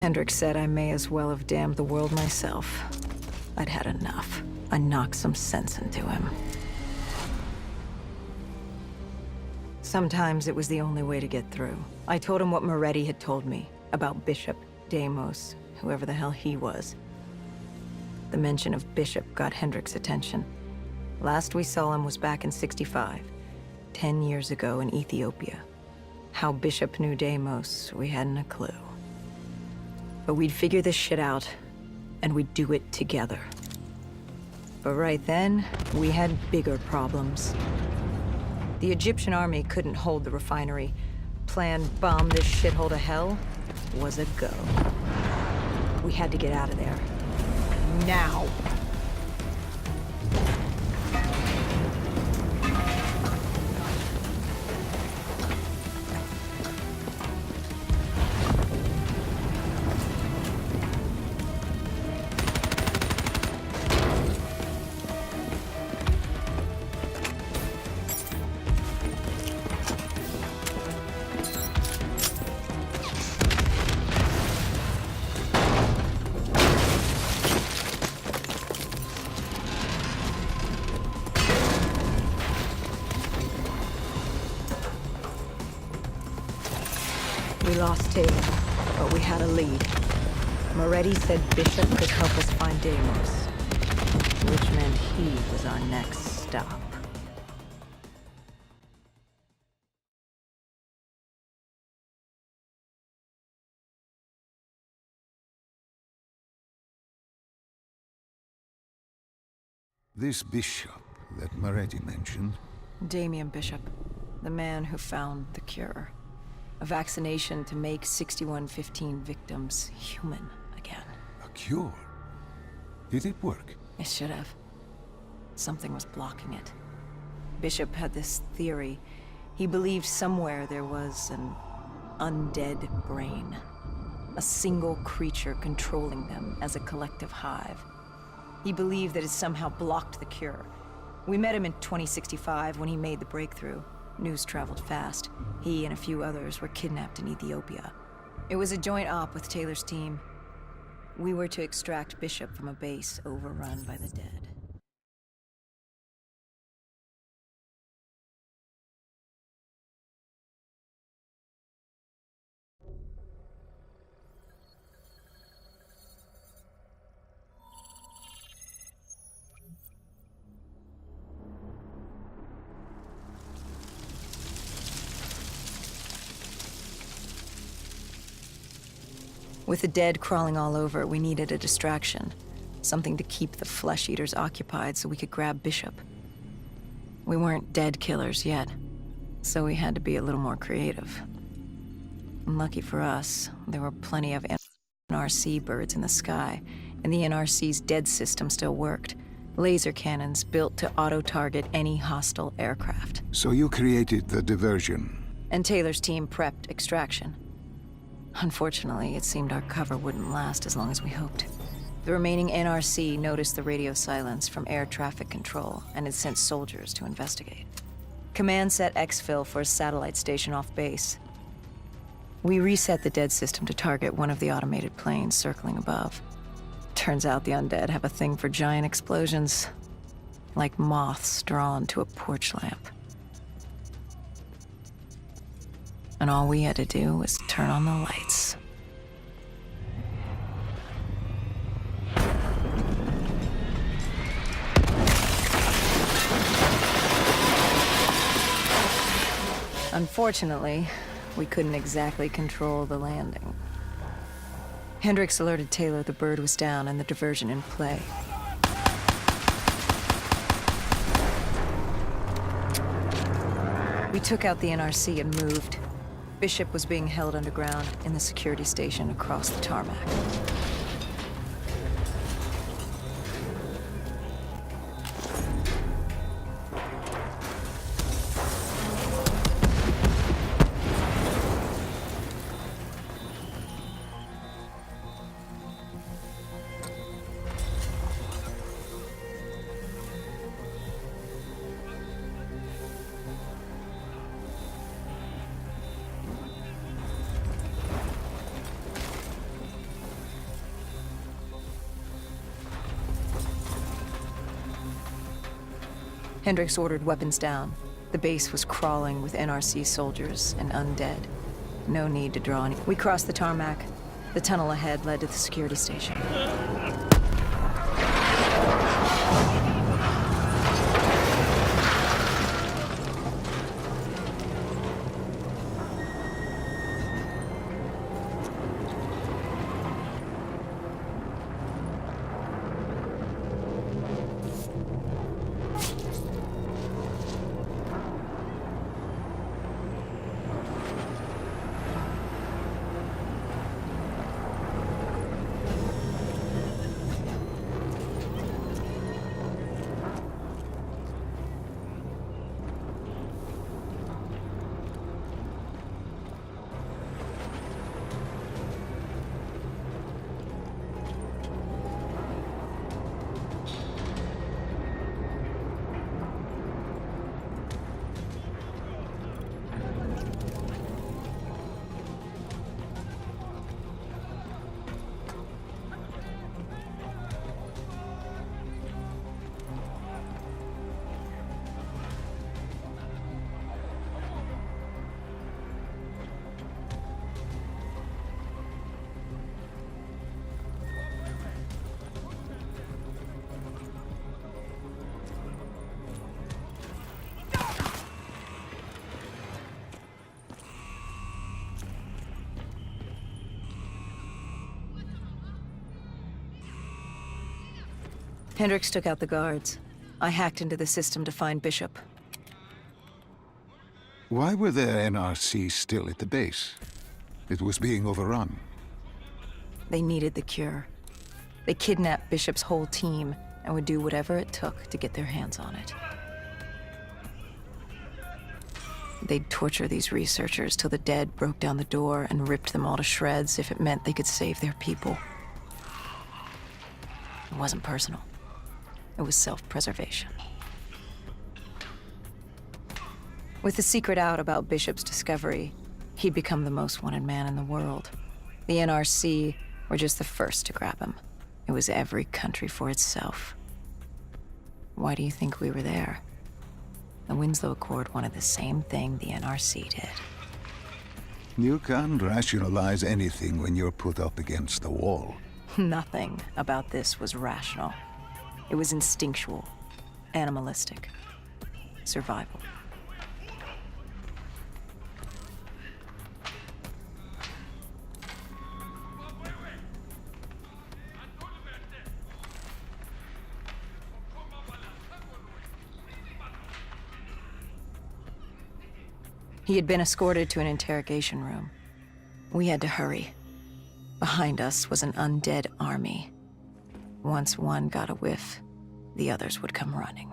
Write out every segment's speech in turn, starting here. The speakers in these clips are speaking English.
Hendricks said I may as well have damned the world myself. I'd had enough. I knocked some sense into him. Sometimes it was the only way to get through. I told him what Moretti had told me about Bishop, Deimos, whoever the hell he was. The mention of Bishop got Hendricks' attention. Last we saw him was back in '65, 10 years ago in Ethiopia. How Bishop knew Deimos, we hadn't a clue. But we'd figure this shit out, and we'd do it together. But right then, we had bigger problems. The Egyptian army couldn't hold the refinery. Plan bomb this shithole to hell was a go. We had to get out of there. Now! We lost Taylor, but we had a lead. Moretti said Bishop could help us find Deimos, which meant he was our next stop. This Bishop that Moretti mentioned... Damien Bishop, the man who found the cure. A vaccination to make 6115 victims human again. A cure? Did it work? It should have. Something was blocking it. Bishop had this theory. He believed somewhere there was an undead brain. A single creature controlling them as a collective hive. He believed that it somehow blocked the cure. We met him in 2065 when he made the breakthrough. News traveled fast. He and a few others were kidnapped in Ethiopia. It was a joint op with Taylor's team. We were to extract Bishop from a base overrun by the dead. With the dead crawling all over, we needed a distraction. Something to keep the flesh eaters occupied so we could grab Bishop. We weren't dead killers yet, so we had to be a little more creative. And lucky for us, there were plenty of NRC birds in the sky, and the NRC's dead system still worked. Laser cannons built to auto-target any hostile aircraft. So you created the diversion. And Taylor's team prepped extraction. Unfortunately, it seemed our cover wouldn't last as long as we hoped. The remaining NRC noticed the radio silence from air traffic control and had sent soldiers to investigate. Command set exfil for a satellite station off base. We reset the dead system to target one of the automated planes circling above. Turns out the undead have a thing for giant explosions, like moths drawn to a porch lamp. And all we had to do was turn on the lights. Unfortunately, we couldn't exactly control the landing. Hendricks alerted Taylor the bird was down and the diversion in play. We took out the NRC and moved. Bishop was being held underground in the security station across the tarmac. Hendricks ordered weapons down. The base was crawling with NRC soldiers and undead. No need to draw any. We crossed the tarmac. The tunnel ahead led to the security station. Hendricks took out the guards. I hacked into the system to find Bishop. Why were there NRC still at the base? It was being overrun. They needed the cure. They kidnapped Bishop's whole team and would do whatever it took to get their hands on it. They'd torture these researchers till the dead broke down the door and ripped them all to shreds if it meant they could save their people. It wasn't personal. It was self-preservation. With the secret out about Bishop's discovery, he'd become the most wanted man in the world. The NRC were just the first to grab him. It was every country for itself. Why do you think we were there? The Winslow Accord wanted the same thing the NRC did. You can't rationalize anything when you're put up against the wall. Nothing about this was rational. It was instinctual, animalistic, survival. He had been escorted to an interrogation room. We had to hurry. Behind us was an undead army. Once one got a whiff, the others would come running.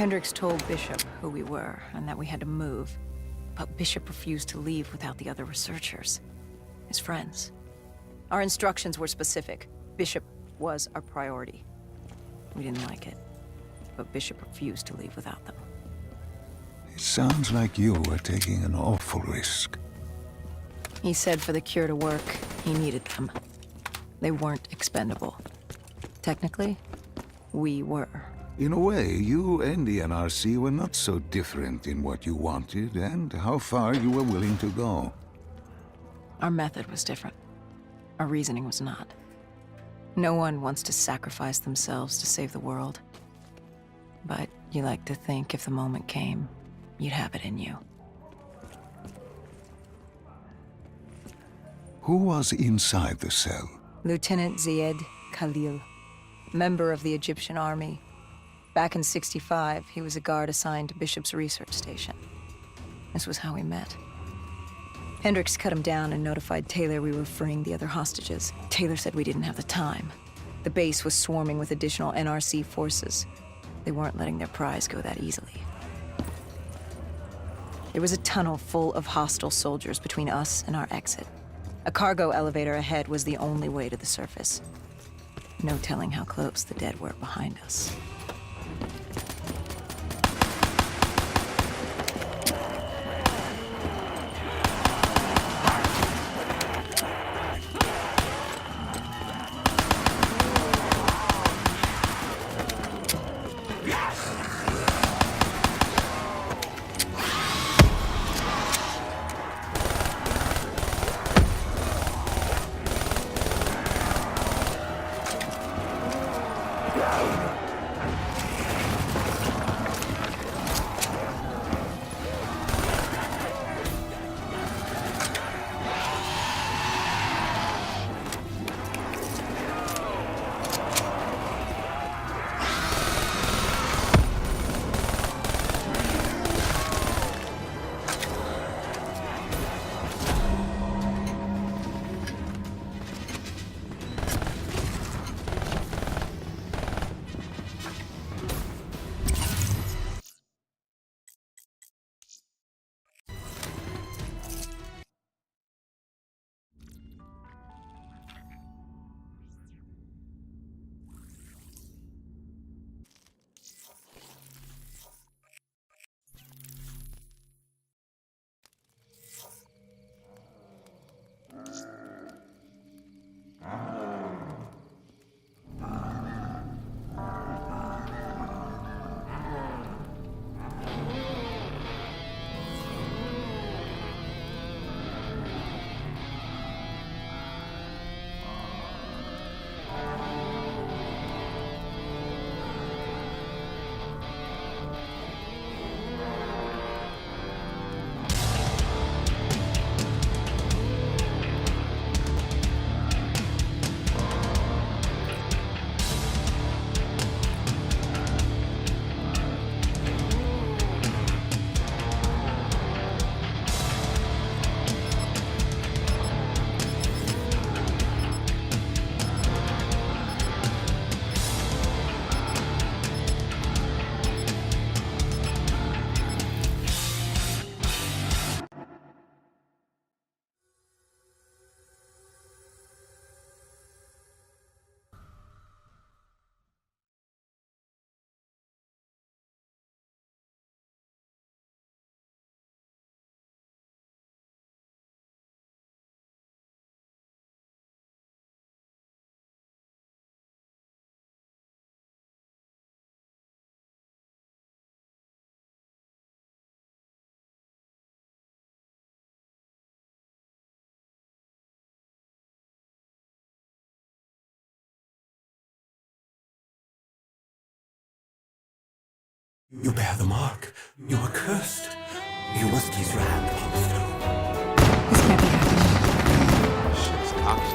Hendricks told Bishop who we were and that we had to move. But Bishop refused to leave without the other researchers. His friends. Our instructions were specific. Bishop was our priority. We didn't like it, but Bishop refused to leave without them. It sounds like you were taking an awful risk. He said for the cure to work, he needed them. They weren't expendable. Technically, we were. In a way, you and the NRC were not so different in what you wanted and how far you were willing to go. Our method was different. Our reasoning was not. No one wants to sacrifice themselves to save the world. But you like to think if the moment came, you'd have it in you. Who was inside the cell? Lieutenant Zied Khalil, member of the Egyptian army. Back in '65, he was a guard assigned to Bishop's research station. This was how we met. Hendricks cut him down and notified Taylor we were freeing the other hostages. Taylor said we didn't have the time. The base was swarming with additional NRC forces. They weren't letting their prize go that easily. There was a tunnel full of hostile soldiers between us and our exit. A cargo elevator ahead was the only way to the surface. No telling how close the dead were behind us. You bear the mark. You are cursed. You must place your hand upon the stone. This can't be happening. Shit's cocked.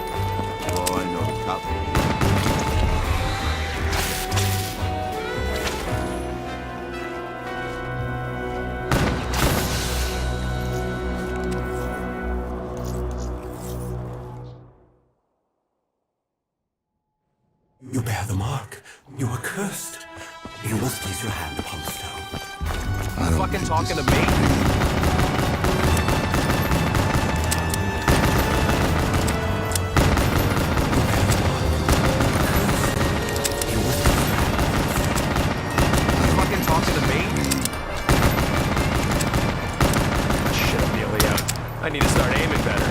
Oh, I know, cop. You bear the mark. You are cursed. You must place your hand upon the stone. fucking talking to me? Fucking talking to me? Shit, Amelia. I need to start aiming better.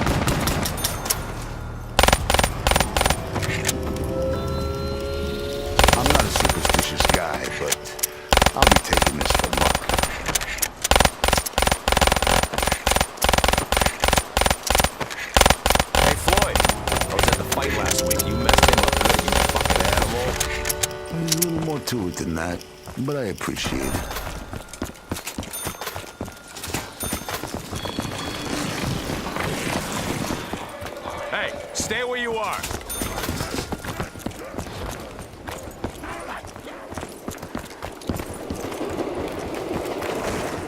I'm not a superstitious guy, but I'll be taking this for luck. Hey, Floyd. I was at the fight last week. You messed him up good, you fucking animal. There's a little more to it than that, but I appreciate it. Hey, stay where you are.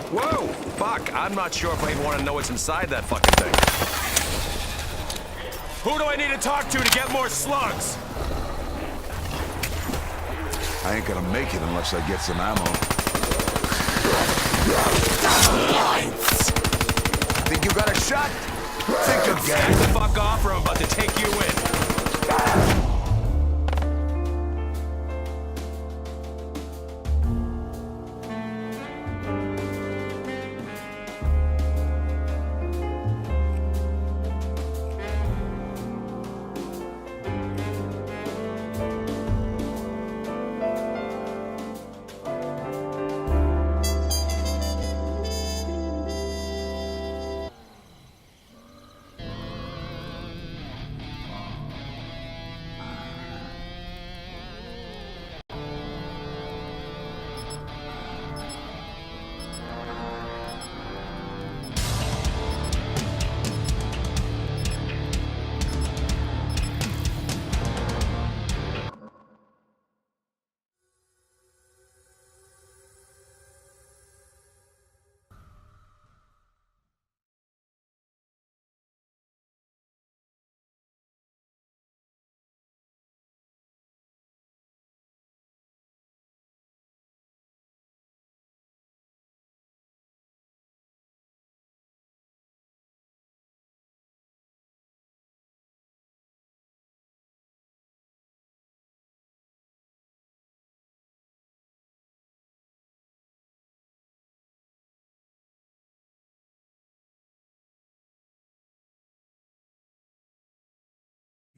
Whoa! Fuck, I'm not sure if I even want to know what's inside that fucking thing. Who do I need to talk to get more slugs? I ain't gonna make it unless I get some ammo. Think you got a shot? Think again. Back the fuck off or I'm about to take you in.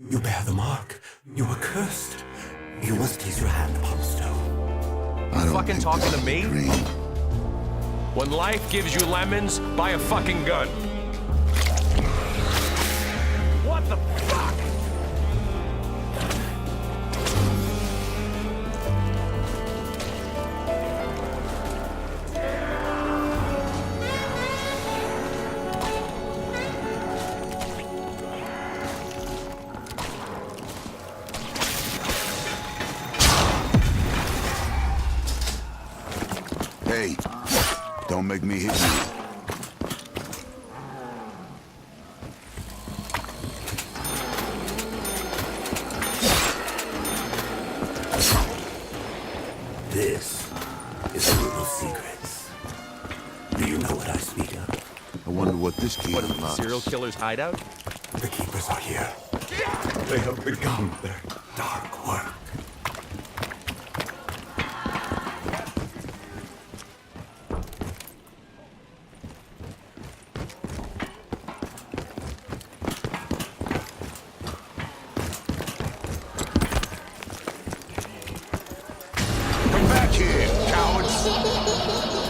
You bear the mark. You are cursed. You must place your hand upon the stone. I don't Fucking think talking this to is a me? dream. When life gives you lemons, buy a fucking gun. What the fuck? Hey, don't make me hit you. This is a room of secrets. Do you know what I speak of? I wonder what this key What is it, unlocks. serial killer's hideout? The keepers are here. They have begun their dark work. Come back here, cowards!